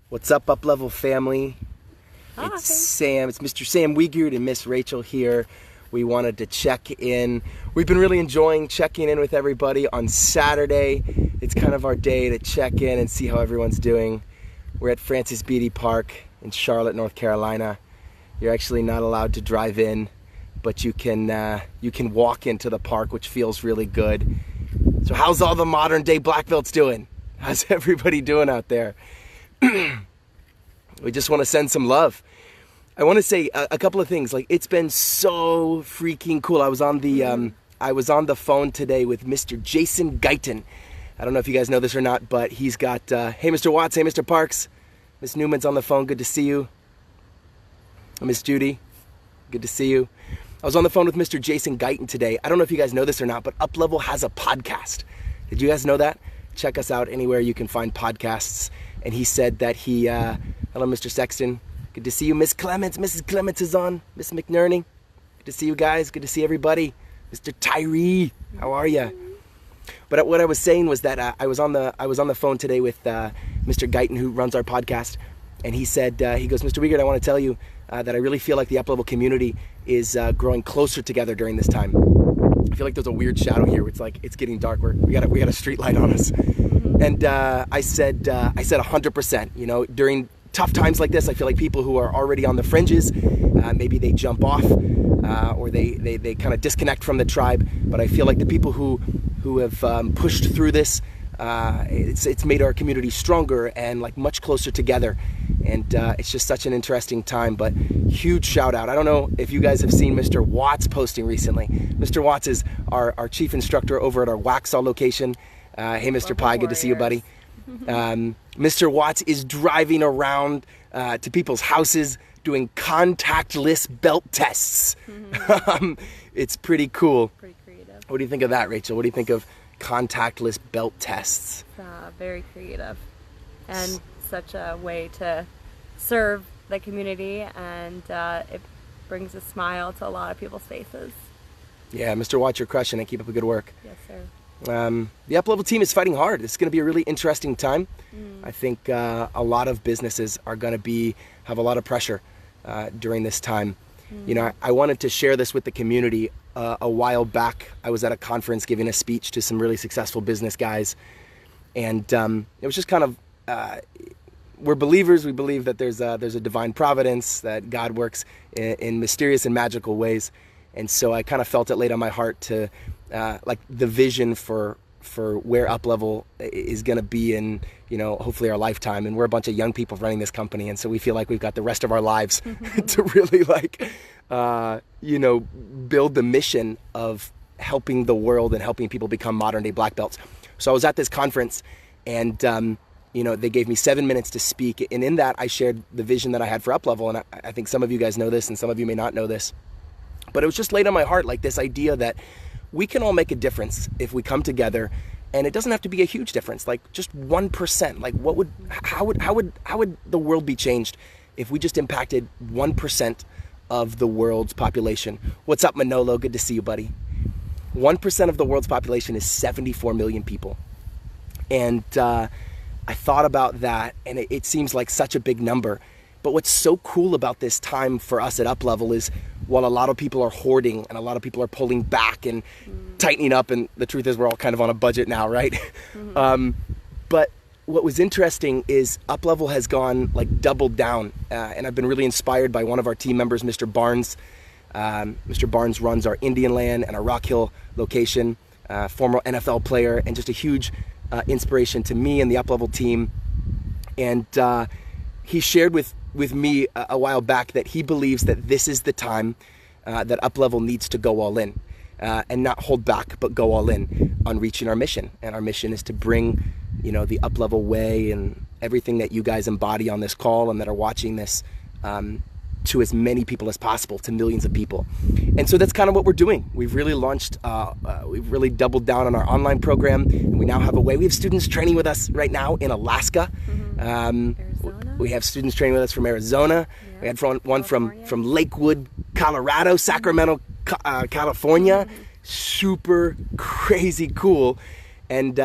What's up, UpLevel family? Hi. It's Sam. It's Mr. Sam Wiegert and Miss Rachel here. We wanted to check in. We've been really enjoying checking in with everybody on Saturday. It's kind of our day to check in and see how everyone's doing. We're at Francis Beatty Park in Charlotte, North Carolina. You're actually not allowed to drive in, but you can walk into the park, which feels really good. So how's all the modern day black belts doing? How's everybody doing out there? We just want to send some love. I want to say a couple of things. Like, it's been so freaking cool. I was on the phone today with Mr. Jason Guyton. I don't know if you guys know this or not, but he's got hey Mr. Watts, hey Mr. Parks. Miss Newman's on the phone. Good to see you. Miss Judy, good to see you. I was on the phone with Mr. Jason Guyton today. I don't know if you guys know this or not, but UpLevel has a podcast. Did you guys know that? Check us out anywhere you can find podcasts. And he said that hello, Mr. Sexton. Good to see you. Miss Clements. Mrs. Clements is on. Miss McNerney. Good to see you guys. Good to see everybody. Mr. Tyree, how are you? But what I was saying was that I was on the phone today with Mr. Guyton, who runs our podcast. And he said, he goes, Mr. Wiegert, I want to tell you that I really feel like the UpLevel community is growing closer together during this time. I feel like there's a weird shadow here. It's like it's getting dark. We got a street light on us. And I said 100%. You know, during tough times like this, I feel like people who are already on the fringes, maybe they jump off or they kind of disconnect from the tribe. But I feel like the people who have pushed through this, it's made our community stronger and like much closer together. And it's just such an interesting time. But huge shout out. I don't know if you guys have seen Mr. Watts posting recently. Mr. Watts is our chief instructor over at our Waxhaw location. Hey, Mr. Pye, good to see you, buddy. Mr. Watts is driving around to people's houses doing contactless belt tests. It's pretty cool. Pretty creative. What do you think of that, Rachel? What do you think of contactless belt tests? Very creative. And such a way to serve the community, and it brings a smile to a lot of people's faces. Yeah, Mr. Watts, you're crushing it. Keep up the good work. Yes, sir. The UpLevel team is fighting hard. It's going to be a really interesting time. I think a lot of businesses are going to have a lot of pressure during this time. You know, I wanted to share this with the community. A while back, I was at a conference giving a speech to some really successful business guys, and it was just kind of we're believers. We believe that there's a divine providence, that God works in mysterious and magical ways. And so I kind of felt it laid on my heart to, like, the vision for where UpLevel is going to be in, you know, hopefully our lifetime. And we're a bunch of young people running this company. And so we feel like we've got the rest of our lives to really, like, you know, build the mission of helping the world and helping people become modern day black belts. So I was at this conference, and, you know, they gave me 7 minutes to speak. And in that, I shared the vision that I had for UpLevel. And I think some of you guys know this and some of you may not know this. But it was just laid on my heart, like, this idea that we can all make a difference if we come together, and it doesn't have to be a huge difference, like just 1%. Like, how would the world be changed if we just impacted 1% of the world's population? What's up, Manolo? Good to see you, buddy. 1% of the world's population is 74 million people. And I thought about that, and it seems like such a big number. But what's so cool about this time for us at UpLevel is, while a lot of people are hoarding and a lot of people are pulling back and tightening up, and the truth is we're all kind of on a budget now, right? But what was interesting is UpLevel has gone, like, doubled down. And I've been really inspired by one of our team members, Mr. Barnes. Mr. Barnes runs our Indian Land and our Rock Hill location, former NFL player, and just a huge inspiration to me and the UpLevel team. And he shared with me a while back that he believes that this is the time that UpLevel needs to go all in and not hold back, but go all in on reaching our mission. And our mission is to bring, you know, the UpLevel way and everything that you guys embody on this call and that are watching this to as many people as possible, to millions of people. And so that's kind of what we're doing. We've really launched, we've really doubled down on our online program, and we now have a way. We have students training with us right now in Alaska. We have students training with us from Arizona. Yeah. We had one from Lakewood, Colorado, Sacramento, California. Super crazy cool. And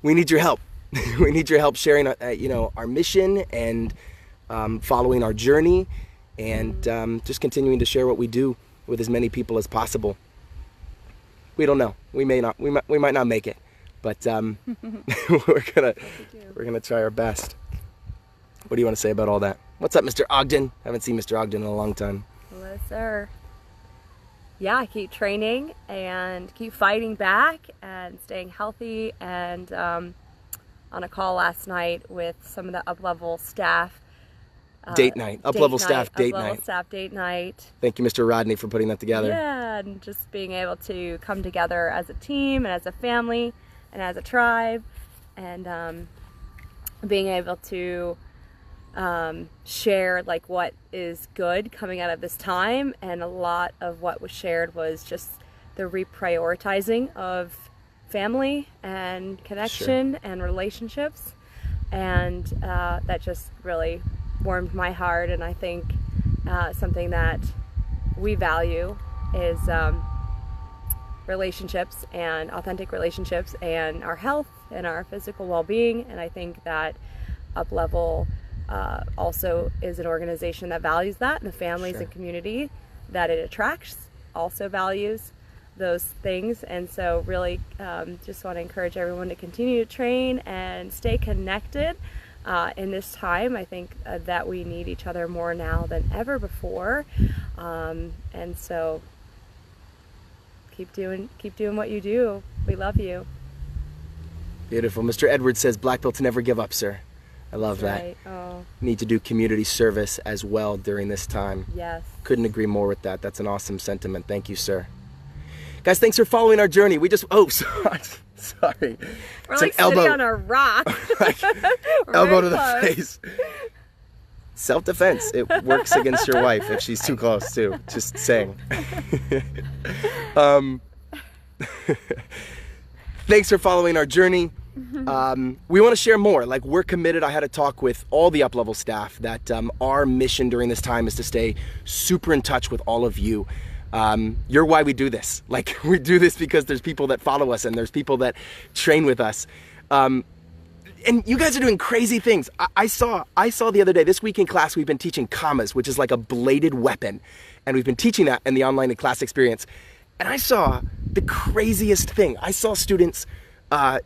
we need your help. we need your help sharing, our mission and following our journey, and just continuing to share what we do with as many people as possible. We don't know. We may not. We might not make it, but we're gonna try our best. What do you want to say about all that? What's up, Mr. Ogden? Haven't seen Mr. Ogden in a long time. Hello, sir. Yeah, keep training and keep fighting back and staying healthy. And on a call last night with some of the UpLevel staff. Date night. UpLevel staff date night. UpLevel staff date night. Thank you, Mr. Rodney, for putting that together. Yeah, and just being able to come together as a team and as a family and as a tribe, and being able to share like what is good coming out of this time. And a lot of what was shared was just the reprioritizing of family and connection and relationships, and that just really warmed my heart. And I think something that we value is relationships, and authentic relationships, and our health and our physical well-being. And I think that UpLevel also is an organization that values that, and the families and community that it attracts also values those things. And so really just want to encourage everyone to continue to train and stay connected in this time. I think that we need each other more now than ever before, and so keep doing what you do. We love you. Beautiful. Mr. Edwards says black belt to never give up, sir. I love that. Right. Oh. Need to do community service as well during this time. Yes. Couldn't agree more with that. That's an awesome sentiment. Thank you, sir. Guys, thanks for following our journey. We just, sorry. We're like sitting on a rock. Elbow to the face. Self-defense. It works against your wife if she's too close too. Just saying. Thanks for following our journey. We want to share more. Like, we're committed. I had a talk with all the UpLevel staff that our mission during this time is to stay super in touch with all of you. You're why we do this. Like, we do this because there's people that follow us and there's people that train with us. And you guys are doing crazy things. I saw the other day, this week in class, we've been teaching commas, which is like a bladed weapon. And we've been teaching that in the online and class experience. And I saw the craziest thing. I saw students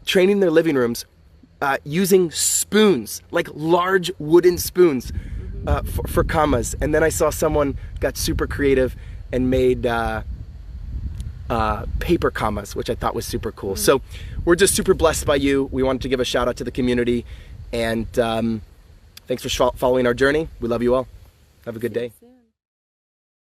training in their living rooms using spoons, like large wooden spoons for commas. And then I saw someone got super creative and made paper commas, which I thought was super cool. So we're just super blessed by you. We wanted to give a shout out to the community, and thanks for following our journey. We love you all. Have a good day.